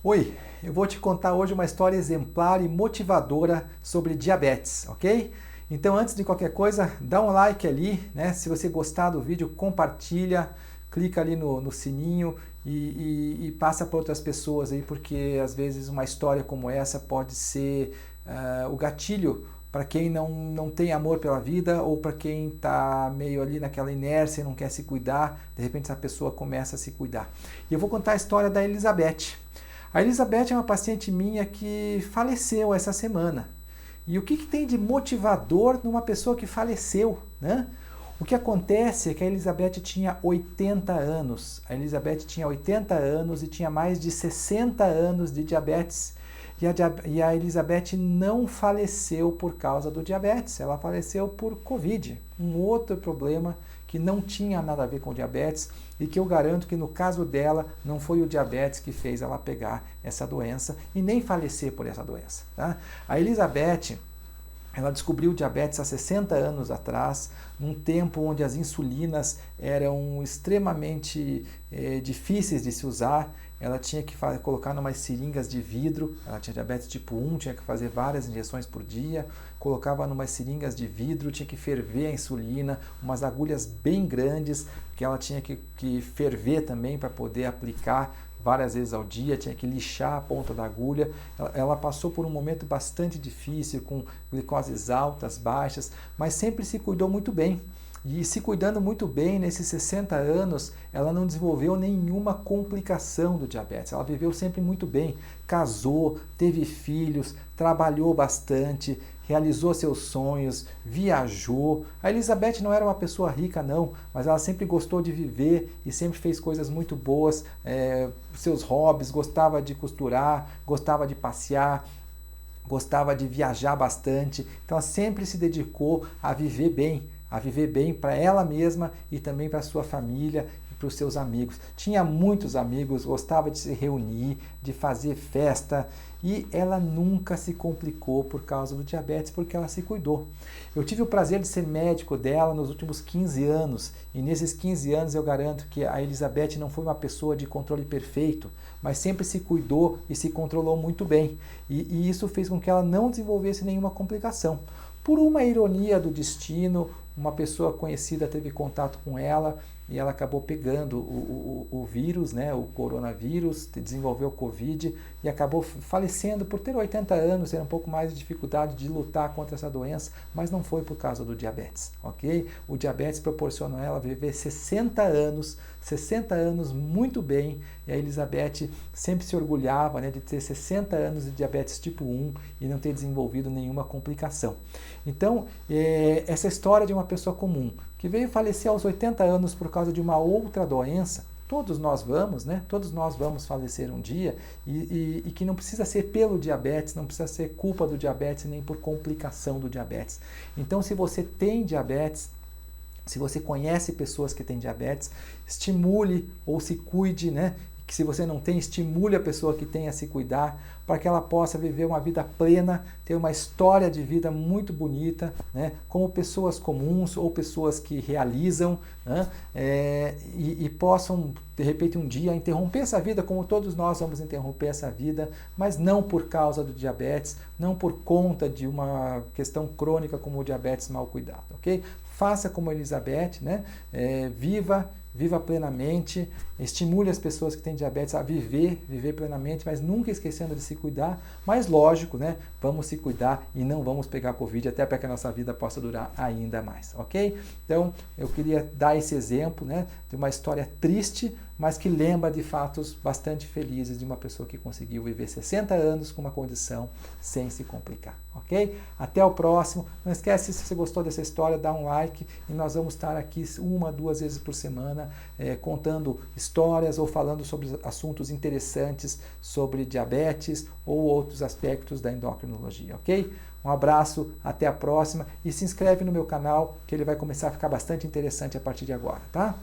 Oi, eu vou te contar hoje uma história exemplar e motivadora sobre diabetes, ok? Então, antes de qualquer coisa, dá um like ali, né? Se você gostar do vídeo, compartilha, clica ali no sininho e passa para outras pessoas aí, porque às vezes uma história como essa pode ser o gatilho para quem não tem amor pela vida ou para quem está meio ali naquela inércia e não quer se cuidar, de repente essa pessoa começa a se cuidar. E eu vou contar a história da Elizabeth. A Elizabeth é uma paciente minha que faleceu essa semana. E o que tem de motivador numa pessoa que faleceu, né? O que acontece é que a Elizabeth tinha 80 anos. A Elizabeth tinha 80 anos e tinha mais de 60 anos de diabetes. E a Elizabeth não faleceu por causa do diabetes, ela faleceu por Covid, um outro problema que não tinha nada a ver com diabetes e que eu garanto que no caso dela não foi o diabetes que fez ela pegar essa doença e nem falecer por essa doença. Tá? A Elizabeth, ela descobriu o diabetes há 60 anos atrás, num tempo onde as insulinas eram extremamente difíceis de se usar. Ela tinha que colocar numas seringas de vidro, ela tinha diabetes tipo 1, tinha que fazer várias injeções por dia, colocava numas seringas de vidro, tinha que ferver a insulina, umas agulhas bem grandes, que ela tinha que ferver também para poder aplicar várias vezes ao dia, tinha que lixar a ponta da agulha. Ela passou por um momento bastante difícil, com glicoses altas, baixas, mas sempre se cuidou muito bem. E se cuidando muito bem, nesses 60 anos, ela não desenvolveu nenhuma complicação do diabetes. Ela viveu sempre muito bem, casou, teve filhos, trabalhou bastante, realizou seus sonhos, viajou. A Elizabeth não era uma pessoa rica não, mas ela sempre gostou de viver e sempre fez coisas muito boas, seus hobbies, gostava de costurar, gostava de passear, gostava de viajar bastante. Então ela sempre se dedicou a viver bem para ela mesma e também para sua família e para os seus amigos. Tinha muitos amigos, gostava de se reunir, de fazer festa e ela nunca se complicou por causa do diabetes porque ela se cuidou. Eu tive o prazer de ser médico dela nos últimos 15 anos e nesses 15 anos eu garanto que a Elizabeth não foi uma pessoa de controle perfeito, mas sempre se cuidou e se controlou muito bem e isso fez com que ela não desenvolvesse nenhuma complicação. Por uma ironia do destino, uma pessoa conhecida teve contato com ela e ela acabou pegando o vírus, né, o coronavírus, desenvolveu Covid e acabou falecendo por ter 80 anos, ter um pouco mais de dificuldade de lutar contra essa doença, mas não foi por causa do diabetes, ok? O diabetes proporcionou a ela viver 60 anos muito bem, e a Elizabeth sempre se orgulhava, né, de ter 60 anos de diabetes tipo 1 e não ter desenvolvido nenhuma complicação. Então, essa história de uma pessoa comum que veio falecer aos 80 anos por causa de uma outra doença, todos nós vamos, né? Todos nós vamos falecer um dia e que não precisa ser pelo diabetes, não precisa ser culpa do diabetes nem por complicação do diabetes. Então, se você tem diabetes, se você conhece pessoas que têm diabetes, estimule ou se cuide, né? Que se você não tem, estimule a pessoa que tem a se cuidar para que ela possa viver uma vida plena, ter uma história de vida muito bonita, né? Como pessoas comuns ou pessoas que realizam, né? E possam, de repente, um dia interromper essa vida, como todos nós vamos interromper essa vida, mas não por causa do diabetes, não por conta de uma questão crônica como o diabetes mal cuidado, ok? Faça como a Elizabeth, né? Viva plenamente, estimule as pessoas que têm diabetes a viver plenamente, mas nunca esquecendo de se cuidar. Mas lógico, né? Vamos se cuidar e não vamos pegar Covid, até para que a nossa vida possa durar ainda mais, ok? Então, eu queria dar esse exemplo, né, de uma história triste, mas que lembra de fatos bastante felizes de uma pessoa que conseguiu viver 60 anos com uma condição sem se complicar, ok? Até o próximo. Não esquece, se você gostou dessa história, dá um like e nós vamos estar aqui 1, 2 vezes por semana contando histórias ou falando sobre assuntos interessantes sobre diabetes ou outros aspectos da endocrinologia, ok? Um abraço, até a próxima e se inscreve no meu canal que ele vai começar a ficar bastante interessante a partir de agora, tá?